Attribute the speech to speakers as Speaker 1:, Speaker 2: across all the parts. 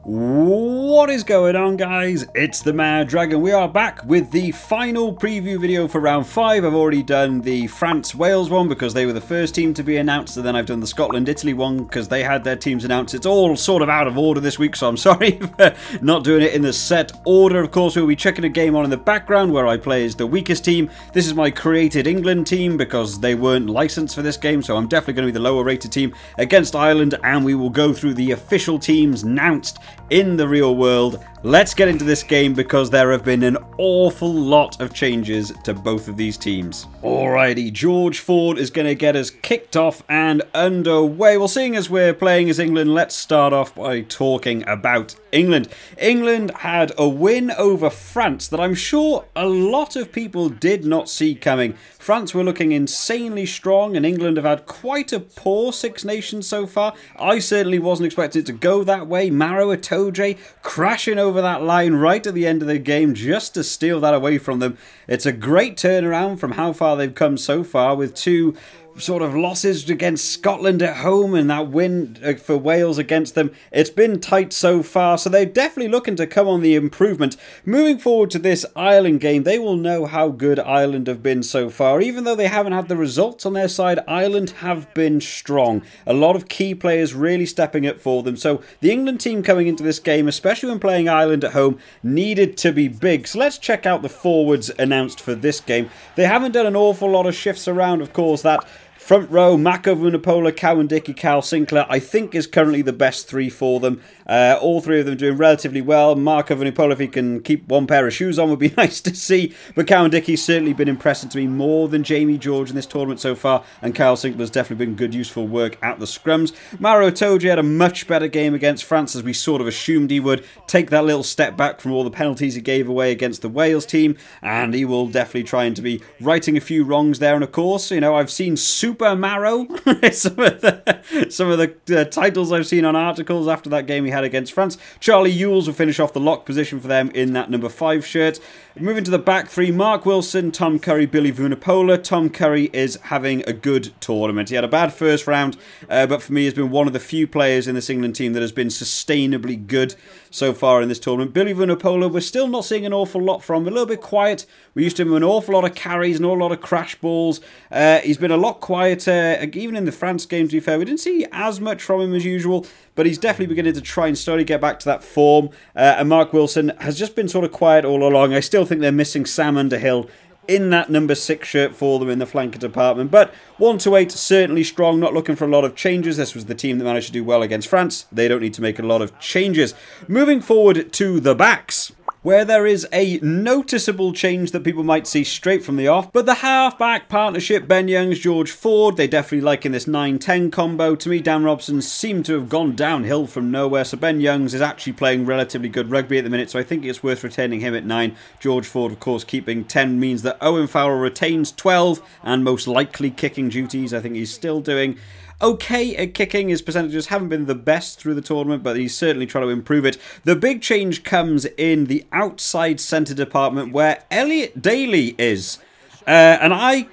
Speaker 1: What is going on, guys? It's the Mad Dragon. We are back with the final preview video for round 5. I've already done the France-Wales one because they were the first team to be announced, and then I've done the Scotland-Italy one because they had their teams announced. It's all sort of out of order this week, so I'm sorry for not doing it in the set order. Of course, we'll be checking a game on in the background where I play as the weakest team. This is my created England team because they weren't licensed for this game, so I'm definitely going to be the lower rated team against Ireland, and we will go through the official teams announced in the real world. Let's get into this game because there have been an awful lot of changes to both of these teams. Alrighty, George Ford is going to get us kicked off and underway. Well, seeing as we're playing as England, let's start off by talking about England. England had a win over France that I'm sure a lot of people did not see coming. France were looking insanely strong, and England have had quite a poor Six Nations so far. I certainly wasn't expecting it to go that way. Maro Itoje crashing over that line right at the end of the game just to steal that away from them. It's a great turnaround from how far they've come so far, with two sort of losses against Scotland at home and that win for Wales against them. It's been tight so far, so they're definitely looking to come on the improvement. Moving forward to this Ireland game, they will know how good Ireland have been so far. Even though they haven't had the results on their side, Ireland have been strong. A lot of key players really stepping up for them. So the England team coming into this game, especially when playing Ireland at home, needed to be big. So let's check out the forwards announced for this game. They haven't done an awful lot of shifts around, of course. That front row, Mako Vunipola, Cowan-Dickie, Cal Sinclair, I think is currently the best three for them. All three of them doing relatively well. Mako Vunipola, if he can keep one pair of shoes on, would be nice to see. But Cowan-Dickie's certainly been impressive to me more than Jamie George in this tournament so far. And Cal Sinclair's definitely been good, useful work at the scrums. Maro Itoje had a much better game against France, as we sort of assumed he would. Take that little step back from all the penalties he gave away against the Wales team. And he will definitely trying to be righting a few wrongs there. And of course, you know, I've seen Super Maro. some of the titles I've seen on articles after that game he had against France. Charlie Ewells will finish off the lock position for them in that number 5 shirt. Moving to the back three, Mark Wilson, Tom Curry, Billy Vunipola. Tom Curry is having a good tournament. He had a bad first round, but for me has been one of the few players in this England team that has been sustainably good so far in this tournament. Billy Vunipola, we're still not seeing an awful lot from. A little bit quiet. We used to have an awful lot of carries and a lot of crash balls. He's been a lot quieter, even in the France game, to be fair. We didn't see as much from him as usual, but he's definitely beginning to try and slowly get back to that form. And Mark Wilson has just been sort of quiet all along. I still think they're missing Sam Underhill in that number 6 shirt for them in the flanker department. But 1 to 8, certainly strong, not looking for a lot of changes. This was the team that managed to do well against France. They don't need to make a lot of changes. Moving forward to the backs, where there is a noticeable change that people might see straight from the off. But the half-back partnership, Ben Youngs, George Ford, they definitely like in this 9-10 combo. To me, Dan Robson seemed to have gone downhill from nowhere. So Ben Youngs is actually playing relatively good rugby at the minute, so I think it's worth retaining him at 9. George Ford, of course, keeping 10 means that Owen Farrell retains 12 and most likely kicking duties. I think he's still doing okay at kicking. His percentages haven't been the best through the tournament, but he's certainly trying to improve it. The big change comes in the outside centre department, where Elliot Daly is. And I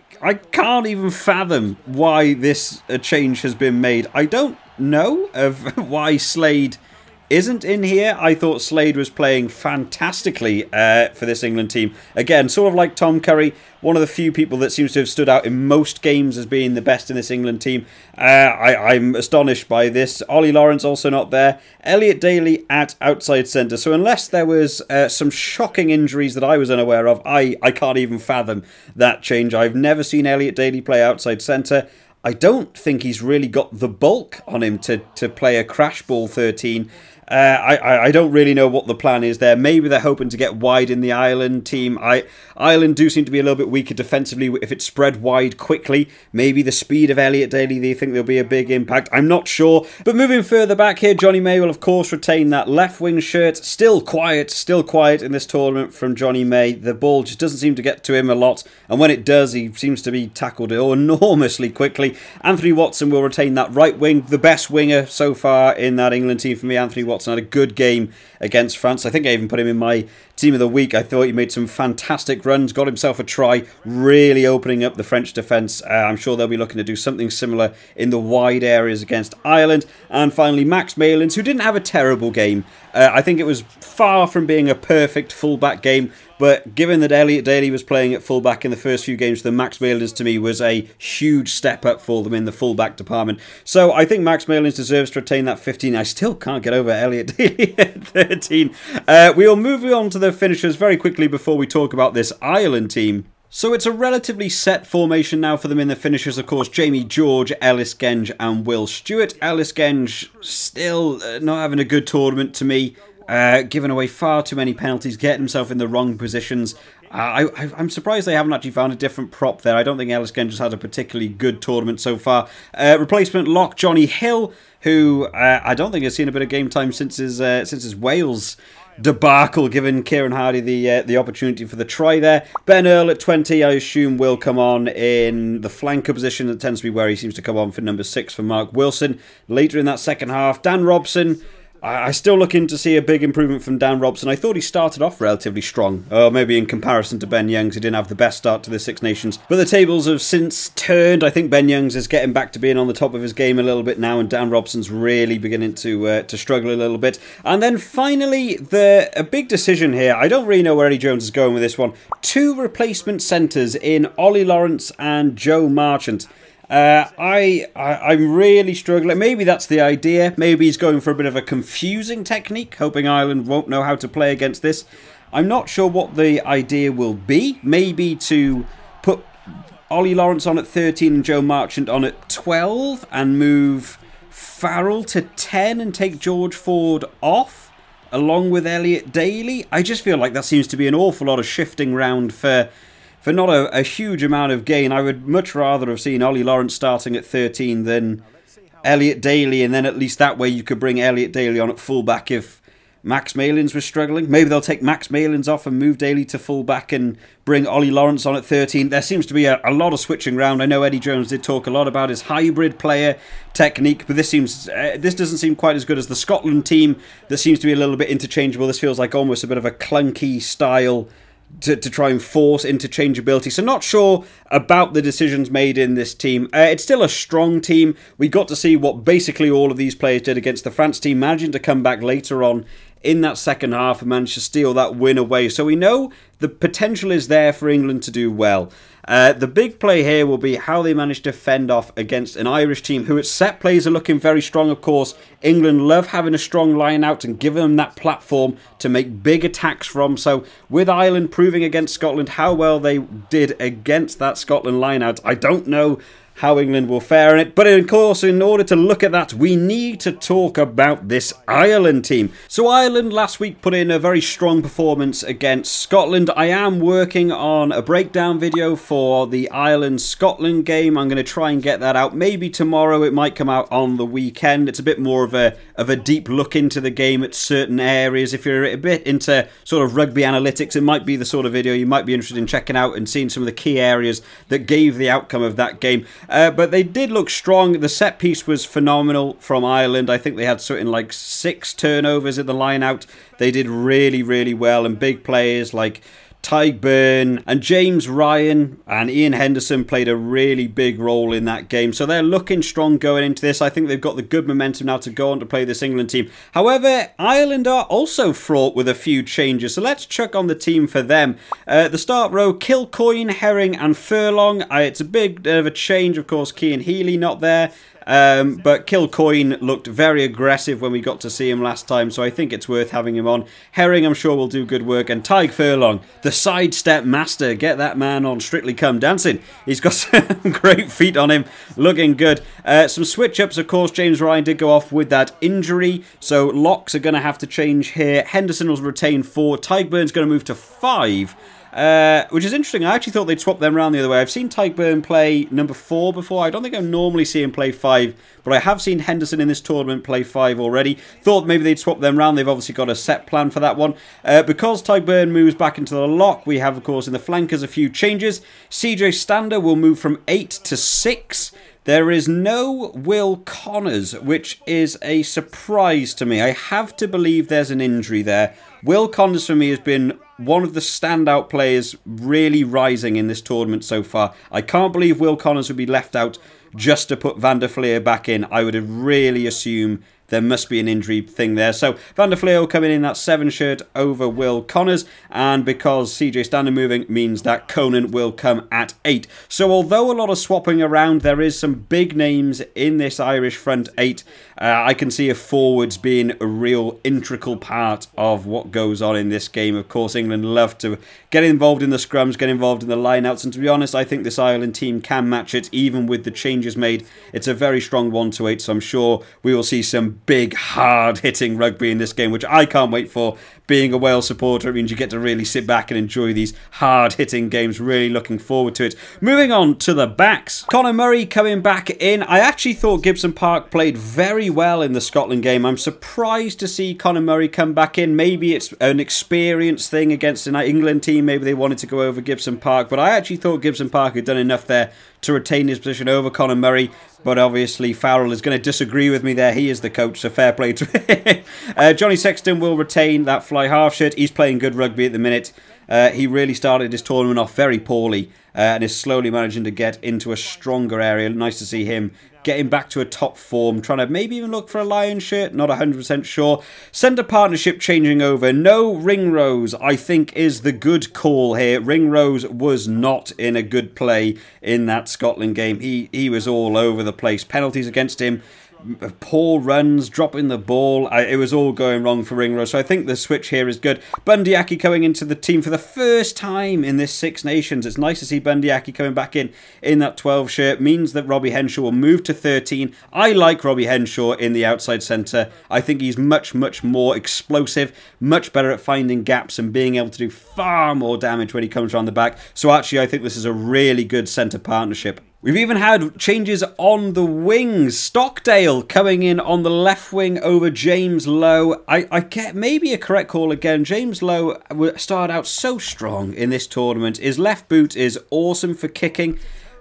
Speaker 1: can't even fathom why this change has been made. I don't know of why Slade isn't in here. I thought Slade was playing fantastically for this England team. Again, sort of like Tom Curry, one of the few people that seems to have stood out in most games as being the best in this England team. I'm astonished by this. Ollie Lawrence also not there. Elliot Daly at outside centre. So unless there was some shocking injuries that I was unaware of, I can't even fathom that change. I've never seen Elliot Daly play outside centre. I don't think he's really got the bulk on him to play a crash ball 13. I don't really know what the plan is there. Maybe they're hoping to get wide in the Ireland team. Ireland do seem to be a little bit weaker defensively if it's spread wide quickly. Maybe the speed of Elliot Daly, they think there'll be a big impact. I'm not sure. But moving further back here, Johnny May will of course retain that left wing shirt. Still quiet in this tournament from Johnny May. The ball just doesn't seem to get to him a lot. And when it does, he seems to be tackled enormously quickly. Anthony Watson will retain that right wing. The best winger so far in that England team for me, Anthony Watson. Had a good game against France. I think I even put him in my team of the week. I thought he made some fantastic runs, got himself a try, really opening up the French defence. I'm sure they'll be looking to do something similar in the wide areas against Ireland. And finally, Max Malins, who didn't have a terrible game. I think it was far from being a perfect fullback game, but given that Elliot Daly was playing at fullback in the first few games, the Max Malins to me was a huge step up for them in the fullback department. So I think Max Malins deserves to retain that 15. I still can't get over Elliot Daly at 13. We'll move on to the finishers very quickly before we talk about this Ireland team. So it's a relatively set formation now for them in the finishers, of course. Jamie George, Ellis Genge and Will Stewart. Ellis Genge still not having a good tournament to me. Giving away far too many penalties, getting himself in the wrong positions. I'm surprised they haven't actually found a different prop there. I don't think Ellis Genge has had a particularly good tournament so far. Replacement lock, Johnny Hill, who I don't think has seen a bit of game time since his Wales debacle, giving Kieran Hardy the opportunity for the try there. Ben Earl at 20, I assume, will come on in the flanker position. That tends to be where he seems to come on for number 6 for Mark Wilson. Later in that second half, Dan Robson. I still looking to see a big improvement from Dan Robson. I thought he started off relatively strong. Maybe in comparison to Ben Youngs, he didn't have the best start to the Six Nations. But the tables have since turned. I think Ben Youngs is getting back to being on the top of his game a little bit now, and Dan Robson's really beginning to struggle a little bit. And then finally, a big decision here. I don't really know where Eddie Jones is going with this one. 2 replacement centres in Ollie Lawrence and Joe Marchant. I'm really struggling. Maybe that's the idea. Maybe he's going for a bit of a confusing technique, hoping Ireland won't know how to play against this. I'm not sure what the idea will be. Maybe to put Ollie Lawrence on at 13 and Joe Marchant on at 12 and move Farrell to 10 and take George Ford off along with Elliot Daly. I just feel like that seems to be an awful lot of shifting round for not a huge amount of gain. I would much rather have seen Ollie Lawrence starting at 13 than Elliot Daly, and then at least that way you could bring Elliot Daly on at fullback if Max Malins was struggling. Maybe they'll take Max Malins off and move Daly to fullback and bring Ollie Lawrence on at 13. There seems to be a lot of switching around. I know Eddie Jones did talk a lot about his hybrid player technique, but this doesn't seem quite as good as the Scotland team that seems to be a little bit interchangeable. This feels like almost a bit of a clunky style to try and force interchangeability. So not sure about the decisions made in this team. It's still a strong team. We got to see what basically all of these players did against the France team, managing to come back later on in that second half and manage to steal that win away. So we know the potential is there for England to do well. The big play here will be how they manage to fend off against an Irish team who at set plays are looking very strong, of course. England love having a strong line out and giving them that platform to make big attacks from. So with Ireland proving against Scotland how well they did against that Scotland line out, I don't know how England will fare in it. But of course, in order to look at that, we need to talk about this Ireland team. So Ireland last week put in a very strong performance against Scotland. I am working on a breakdown video for the Ireland-Scotland game. I'm going to try and get that out. Maybe tomorrow. It might come out on the weekend. It's a bit more of a deep look into the game at certain areas. If you're a bit into sort of rugby analytics, it might be the sort of video you might be interested in checking out and seeing some of the key areas that gave the outcome of that game. But they did look strong. The set piece was phenomenal from Ireland. I think they had something like 6 turnovers in the line out. They did really, really well. And big players like Tyg Byrne and James Ryan and Ian Henderson played a really big role in that game. So they're looking strong going into this. I think they've got the good momentum now to go on to play this England team. However, Ireland are also fraught with a few changes. So let's chuck on the team for them. The start row, Kilcoyne, Herring and Furlong. It's a big of a change, of course. Cian Healy not there. But Kilcoyne looked very aggressive when we got to see him last time, so I think it's worth having him on. Herring, I'm sure, will do good work. And Tyg Furlong, the sidestep master. Get that man on Strictly Come Dancing. He's got some great feet on him, looking good. Some switch-ups, of course. James Ryan did go off with that injury, so locks are going to have to change here. Henderson will retain 4. Tyg Byrne's going to move to 5. Which is interesting. I actually thought they'd swap them around the other way. I've seen Tyg Byrne play number 4 before. I don't think I normally see him play 5, but I have seen Henderson in this tournament play 5 already. Thought maybe they'd swap them around. They've obviously got a set plan for that one. Because Tyg Byrne moves back into the lock, we have, of course, in the flankers a few changes. CJ Stander will move from 8 to 6. There is no Will Connors, which is a surprise to me. I have to believe there's an injury there. Will Connors, for me, has been one of the standout players really rising in this tournament so far. I can't believe Will Connors would be left out just to put Van der Fleer back in. I would have really assumed there must be an injury thing there. So Van der Fleer coming in that 7 shirt over Will Connors, and because CJ Stander moving means that Conan will come at 8. So although a lot of swapping around, there is some big names in this Irish front 8. I can see a forwards being a real integral part of what goes on in this game. Of course, England love to get involved in the scrums, get involved in the lineouts, and to be honest, I think this Ireland team can match it, even with the changes made. It's a very strong 1-8, so I'm sure we will see some big, hard-hitting rugby in this game, which I can't wait for. Being a Wales supporter, it means you get to really sit back and enjoy these hard-hitting games. Really looking forward to it. Moving on to the backs. Conor Murray coming back in. I actually thought Gibson Park played very well in the Scotland game. I'm surprised to see Conor Murray come back in. Maybe it's an experience thing against an England team. Maybe they wanted to go over Gibson Park. But I actually thought Gibson Park had done enough there to retain his position over Conor Murray. But obviously Farrell is going to disagree with me there. He is the coach, so fair play to him. Johnny Sexton will retain that fly half shirt. He's playing good rugby at the minute. He really started his tournament off very poorly and is slowly managing to get into a stronger area. Nice to see him getting back to a top form, trying to maybe even look for a Lion shirt, not 100% sure. Centre partnership changing over. No Ringrose, I think, is the good call here. Ringrose was not in a good play in that Scotland game. He was all over the place. Penalties against him. Poor runs, dropping the ball. It was all going wrong for Ringrose. So I think the switch here is good. Bundyaki coming into the team for the first time in this Six Nations. It's nice to see Bundyaki coming back in that 12 shirt. Means that Robbie Henshaw will move to 13. I like Robbie Henshaw in the outside centre. I think he's much, much more explosive, much better at finding gaps and being able to do far more damage when he comes around the back. So actually, I think this is a really good centre partnership. We've even had changes on the wings. Stockdale coming in on the left wing over James Lowe. I get maybe a correct call again. James Lowe started out so strong in this tournament. His left boot is awesome for kicking.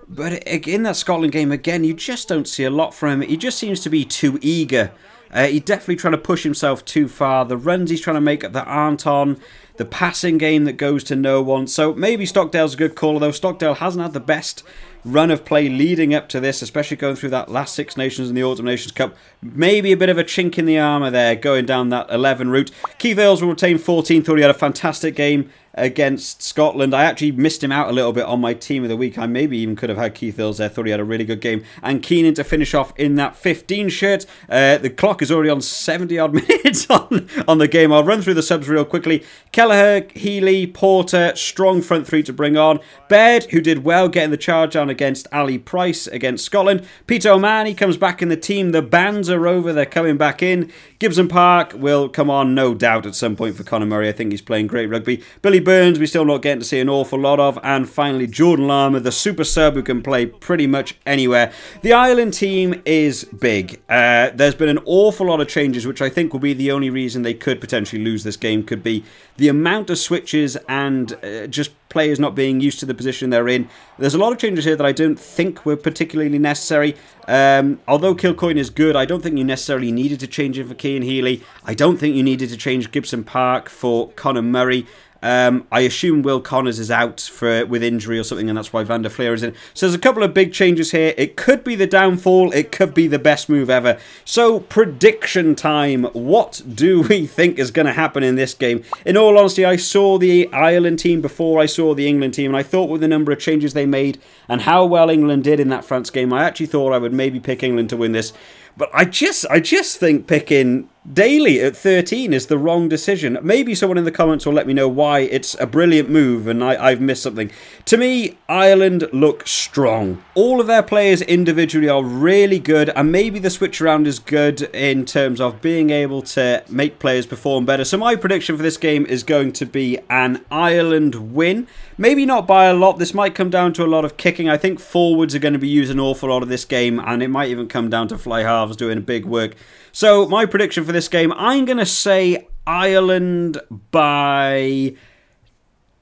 Speaker 1: But in that Scotland game, again, you just don't see a lot from him. He just seems to be too eager. He's definitely trying to push himself too far. The runs he's trying to make that aren't on. The passing game that goes to no one. So maybe Stockdale's a good call, although Stockdale hasn't had the best run of play leading up to this, especially going through that last Six Nations and the Autumn Nations Cup. Maybe a bit of a chink in the armour there going down that 11 route. Keith Earls will retain 14th. Thought he had a fantastic game against Scotland. I actually missed him out a little bit on my team of the week. I maybe even could have had Keith Earls there. Thought he had a really good game. And Keenan to finish off in that 15 shirt. The clock is already on 70 odd minutes on the game. I'll run through the subs real quickly. Kelleher, Healy, Porter, strong front three to bring on. Baird, who did well getting the charge down against Ali Price against Scotland. Peter O'Mahony comes back in the team. The bands are over. They're coming back in. Gibson Park will come on, no doubt, at some point for Conor Murray. I think he's playing great rugby. Billy Burns, we're still not getting to see an awful lot of. And finally, Jordan Larmour, the super sub who can play pretty much anywhere. The Ireland team is big. There's been an awful lot of changes, which I think will be the only reason they could potentially lose this game. Could be the amount of switches and just players not being used to the position they're in. There's a lot of changes here that I don't think were particularly necessary. Although Kilcoyne is good, I don't think you necessarily needed to change him for Cian Healy. I don't think you needed to change Gibson Park for Conor Murray. I assume Will Connors is out with injury or something, and that's why Van der Fleer is in. So there's a couple of big changes here. It could be the downfall. It could be the best move ever. So prediction time. What do we think is going to happen in this game? In all honesty, I saw the Ireland team before I saw the England team, and I thought with the number of changes they made and how well England did in that France game, I actually thought I would maybe pick England to win this. But I just think picking Daly at 13 is the wrong decision. Maybe someone in the comments will let me know why it's a brilliant move and I've missed something. To me, Ireland look strong. All of their players individually are really good, and maybe the switch around is good in terms of being able to make players perform better. So my prediction for this game is going to be an Ireland win. Maybe not by a lot. This might come down to a lot of kicking. I think forwards are going to be used an awful lot of this game, and it might even come down to fly halves doing big work. So my prediction for this game, I'm going to say Ireland by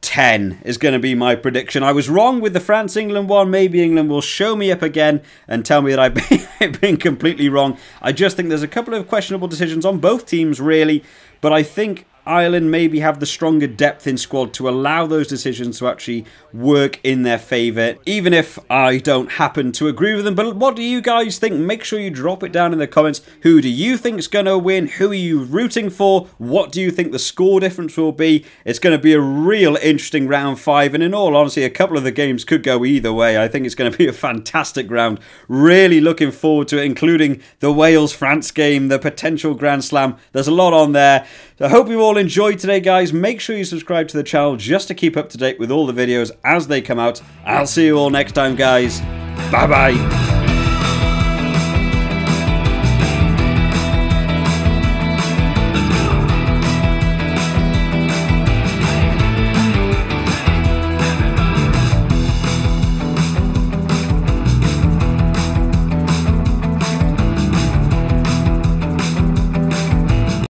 Speaker 1: 10 is going to be my prediction. I was wrong with the France-England one. Maybe England will show me up again and tell me that I've been completely wrong. I just think there's a couple of questionable decisions on both teams, really. But I think Ireland maybe have the stronger depth in squad to allow those decisions to actually work in their favour, even if I don't happen to agree with them. But what do you guys think? Make sure you drop it down in the comments. Who do you think's going to win? Who are you rooting for? What do you think the score difference will be? It's going to be a real interesting round 5, and in all honesty, a couple of the games could go either way. I think it's going to be a fantastic round. Really looking forward to it, including the Wales-France game, the potential Grand Slam. There's a lot on there. So I hope you all enjoyed today, guys. Make sure you subscribe to the channel just to keep up to date with all the videos as they come out. I'll see you all next time, guys. Bye-bye.